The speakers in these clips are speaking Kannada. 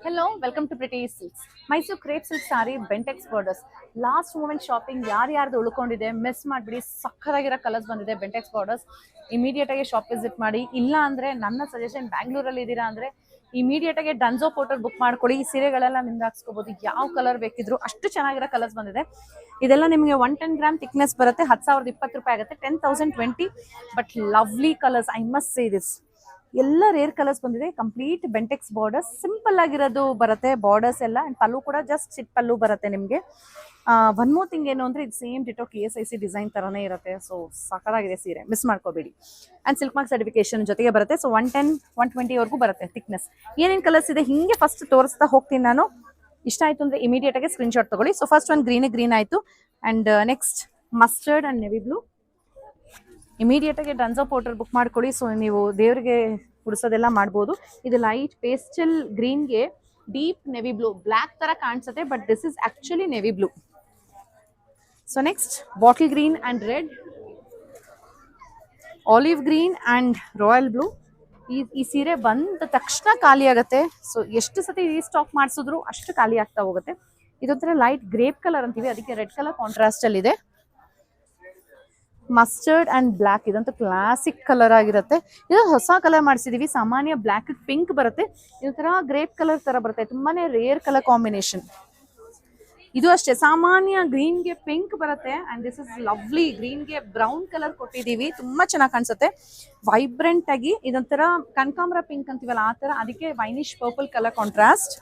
Hello welcome to pretty silks. Mysuru crepe silk sari Bentex borders last moment shopping ಯಾರ್ಯಾರ್ದು ಉಳ್ಕೊಂಡಿದೆ ಮಿಸ್ ಮಾಡಿಬಿಡಿ. ಸಕ್ಕದಾಗಿರೋ ಕಲರ್ಸ್ ಬಂದಿದೆ ಬೆಂಟೆಕ್ಸ್ ಬಾರ್ಡರ್ಸ್. ಇಮಿಡಿಯೇಟ್ ಆಗಿ ಶಾಪ್ ವಿಸಿಟ್ ಮಾಡಿ. ಇಲ್ಲ ಅಂದ್ರೆ ನನ್ನ ಸಜೆಷನ್, ಬ್ಯಾಂಗ್ಳೂರಲ್ಲಿ ಇದ್ದೀರಾ ಅಂದ್ರೆ ಇಮಿಡಿಯೇಟ್ ಆಗಿ ಡನ್ಸೋ ಪೋರ್ಟಲ್ ಬುಕ್ ಮಾಡ್ಕೊಳ್ಳಿ. ಈ ಸೀರೆಗಳೆಲ್ಲ ನಿಮ್ಗೆ ಹಾಕ್ಸ್ಕೋಬಹುದು, ಯಾವ ಕಲರ್ ಬೇಕಿದ್ರು ಅಷ್ಟು ಚೆನ್ನಾಗಿರೋ ಕಲರ್ಸ್ ಬಂದಿದೆ. ಇದೆಲ್ಲ ನಿಮಗೆ 110 ಗ್ರಾಮ್ ಥಿಕ್ನೆಸ್ ಬರುತ್ತೆ. 10,020 ರೂಪಾಯಿ ಆಗುತ್ತೆ. 10,020. But lovely colours, I must say this. ಎಲ್ಲ ರೇರ್ ಕಲರ್ಸ್ ಬಂದಿದೆ. ಕಂಪ್ಲೀಟ್ ಬೆಂಟೆಕ್ಸ್ ಬಾರ್ಡರ್ಸ್, ಸಿಂಪಲ್ ಆಗಿರೋದು ಬರುತ್ತೆ ಬಾರ್ಡರ್ಸ್ ಎಲ್ಲ. ಅಂಡ್ ಪಲ್ಲು ಕೂಡ ಜಸ್ಟ್ ಸಿಟ್ ಪಲ್ಲು ಬರುತ್ತೆ ನಿಮಗೆ. ಒನ್ ಮೋರ್ ಥಿಂಗ್ ಏನು ಅಂದ್ರೆ ಇದು ಸೇಮ್ ಡಿಟೋ KSIC ಡಿಸೈನ್ ತರನೇ ಇರುತ್ತೆ. ಸೊ ಸಕ್ಕತ್ತಾಗಿದೆ ಸೀರೆ, ಮಿಸ್ ಮಾಡ್ಕೋಬೇಡಿ. ಅಂಡ್ ಸಿಲ್ಕ್ ಮಾರ್ಕ್ ಸರ್ಟಿಫಿಕೇಶನ್ ಜೊತೆಗೆ ಬರುತ್ತೆ. ಸೊ 110 120 ವರೆಗೂ ಬರುತ್ತೆ ಥಿಕ್ನೆಸ್. ಏನೇನು ಕಲರ್ಸ್ ಇದೆ ಹಿಂಗೆ ಫಸ್ಟ್ ತೋರಿಸ್ತಾ ಹೋಗ್ತೀನಿ ನಾನು. ಇಷ್ಟ ಆಯ್ತು ಅಂದ್ರೆ ಇಮಿಡಿಯೇಟ್ ಆಗಿ ಸ್ಕ್ರೀನ್ ಶಾಟ್ ತಗೊಳ್ಳಿ. ಸೊ ಫಸ್ಟ್ ಒಂದು ಗ್ರೀನ್ ಆಯ್ತು. And next mustard and navy blue. Immediate ಆಗಿ ಡನ್ಸೋ ಪೋರ್ಟಲ್ ಬುಕ್ ಮಾಡ್ಕೊಳ್ಳಿ. ಸೊ ನೀವು ದೇವರಿಗೆ ಉಡಿಸೋದೆಲ್ಲ ಮಾಡ್ಬೋದು. ಇದು ಲೈಟ್ ಪೇಸ್ಟಲ್ ಗ್ರೀನ್ಗೆ ಡೀಪ್ ನೆವಿ ಬ್ಲೂ, ಬ್ಲ್ಯಾಕ್ ತರ ಕಾಣಿಸುತ್ತೆ, but this is actually navy blue. So next bottle green and red, olive green and royal blue. ಈ ಸೀರೆ ಬಂದ ತಕ್ಷಣ ಖಾಲಿ ಆಗುತ್ತೆ. ಸೊ ಎಷ್ಟು ಸತಿ ರೀಸ್ಟಾಕ್ ಮಾಡಿಸಿದ್ರು ಅಷ್ಟು ಖಾಲಿ ಆಗ್ತಾ ಹೋಗುತ್ತೆ. ಇದೊಂಥರ ಲೈಟ್ ಗ್ರೇಪ್ ಕಲರ್ ಅಂತೀವಿ, ಅದಕ್ಕೆ ರೆಡ್ ಕಲರ್ ಕಾಂಟ್ರಾಸ್ಟ್ ಅಲ್ಲಿ ಇದೆ. ಮಸ್ಟರ್ಡ್ ಅಂಡ್ ಬ್ಲ್ಯಾಕ್, ಇದಂತೂ ಕ್ಲಾಸಿಕ್ ಕಲರ್ ಆಗಿರುತ್ತೆ. ಇದು ಹೊಸ ಕಲರ್ ಮಾಡಿಸಿದೀವಿ. ಸಾಮಾನ್ಯ ಬ್ಲ್ಯಾಕ್ ಪಿಂಕ್ ಬರುತ್ತೆ, ಇದೊಂಥರ ಗ್ರೇಪ್ ಕಲರ್ ತರ ಬರುತ್ತೆ. ತುಂಬಾನೇ ರೇರ್ ಕಲರ್ ಕಾಂಬಿನೇಷನ್. ಇದು ಅಷ್ಟೇ, ಸಾಮಾನ್ಯ ಗ್ರೀನ್ಗೆ ಪಿಂಕ್ ಬರುತ್ತೆ. And this is lovely. ಗ್ರೀನ್ಗೆ ಬ್ರೌನ್ ಕಲರ್ ಕೊಟ್ಟಿದೀವಿ, ತುಂಬಾ ಚೆನ್ನಾಗಿ ಕಾಣಿಸುತ್ತೆ. ವೈಬ್ರೆಂಟ್ ಆಗಿ ಇದೊಂಥರ ಕನಕಾಂಬರ ಪಿಂಕ್ ಅಂತೀವಲ್ಲ ಆ ತರ, ಅದಕ್ಕೆ ವೈನಿಶ್ ಪರ್ಪಲ್ ಕಲರ್ ಕಾಂಟ್ರಾಸ್ಟ್.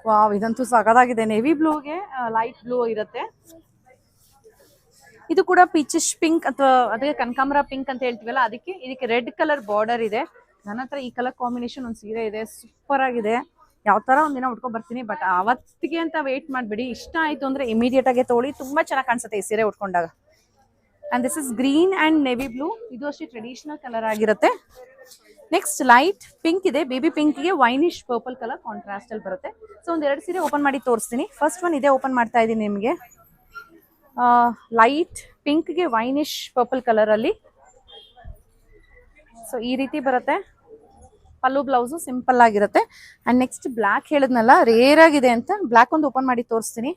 ವಾವ್, ಇದಂತೂ ಸಗದಾಗಿದೆ. ನೆವಿ ಬ್ಲೂಗೆ ಲೈಟ್ ಬ್ಲೂ ಇರುತ್ತೆ. ಇದು ಕೂಡ ಪೀಚಿಶ್ ಪಿಂಕ್ ಅಥವಾ ಅದಕ್ಕೆ ಕನಕಾಂಬರ ಪಿಂಕ್ ಅಂತ ಹೇಳ್ತೀವಲ್ಲ ಅದಕ್ಕೆ. ಇದಕ್ಕೆ ರೆಡ್ ಕಲರ್ ಬಾರ್ಡರ್ ಇದೆ. ನನ್ನ ಹತ್ರ ಈ ಕಲರ್ ಕಾಂಬಿನೇಷನ್ ಒಂದು ಸೀರೆ ಇದೆ, ಸೂಪರ್ ಆಗಿದೆ. ಯಾವ ತರ ಒಂದಿನ ಉಟ್ಕೊಂಡ್ ಬರ್ತೀನಿ, ಬಟ್ ಅವತ್ತಿಗೆ ಅಂತ ವೇಟ್ ಮಾಡ್ಬಿಡಿ. ಇಷ್ಟ ಆಯ್ತು ಅಂದ್ರೆ ಇಮಿಡಿಯೇಟ್ ಆಗಿ ತಗೊಳ್ಳಿ, ತುಂಬಾ ಚೆನ್ನಾಗಿ ಕಾಣಿಸುತ್ತೆ ಈ ಸೀರೆ ಉಟ್ಕೊಂಡಾಗ. And this is green and navy blue. ಇದು ಅಷ್ಟೇ ಟ್ರೆಡಿಷನಲ್ ಕಲರ್ ಆಗಿರುತ್ತೆ. ನೆಕ್ಸ್ಟ್ ಲೈಟ್ ಪಿಂಕ್ ಇದೆ, ಬೇಬಿ ಪಿಂಕ್ಗೆ ವೈನಿಶ್ ಪರ್ಪಲ್ ಕಲರ್ ಕಾಂಟ್ರಾಸ್ಟ್ ಅಲ್ಲಿ ಬರುತ್ತೆ. ಸೊ ಒಂದ್ ಎರಡು ಸೀರೆ ಓಪನ್ ಮಾಡಿ ತೋರಿಸ್ತೀನಿ. ಫಸ್ಟ್ ಒನ್ ಇದೇ ಓಪನ್ ಮಾಡ್ತಾ ಇದ್ದೀನಿ ನಿಮಗೆ. ಲೈಟ್ ಪಿಂಕ್ಗೆ ವೈನಿಶ್ ಪರ್ಪಲ್ ಕಲರ್ ಅಲ್ಲಿ. ಸೊ ಈ ರೀತಿ ಬರುತ್ತೆ. ಪಲ್ಲು ಬ್ಲೌಸು ಸಿಂಪಲ್ ಆಗಿರುತ್ತೆ. ಅಂಡ್ ನೆಕ್ಸ್ಟ್ ಬ್ಲ್ಯಾಕ್ ಹೇಳಿದ್ನಲ್ಲ, ರೇರ್ ಆಗಿದೆ ಅಂತ ಬ್ಲ್ಯಾಕ್ ಒಂದು ಓಪನ್ ಮಾಡಿ ತೋರಿಸ್ತೀನಿ.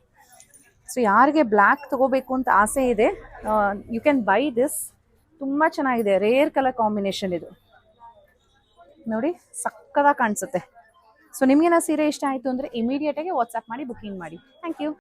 ಸೊ ಯಾರಿಗೆ ಬ್ಲ್ಯಾಕ್ ತಗೋಬೇಕು ಅಂತ ಆಸೆ ಇದೆ, ಯು ಕ್ಯಾನ್ ಬೈ ದಿಸ್. ತುಂಬಾ ಚೆನ್ನಾಗಿದೆ, ರೇರ್ ಕಲರ್ ಕಾಂಬಿನೇಷನ್ ಇದು. ನೋಡಿ ಸಕ್ಕದಾಗಿ ಕಾಣಿಸುತ್ತೆ. ಸೊ ನಿಮ್ಗೆ ನಾ ಸೀರೆ ಇಷ್ಟ ಆಯ್ತು ಅಂದ್ರೆ ಇಮಿಡಿಯೇಟ್ ಆಗಿ ವಾಟ್ಸ್ಆಪ್ ಮಾಡಿ ಬುಕಿಂಗ್ ಮಾಡಿ. Thank you.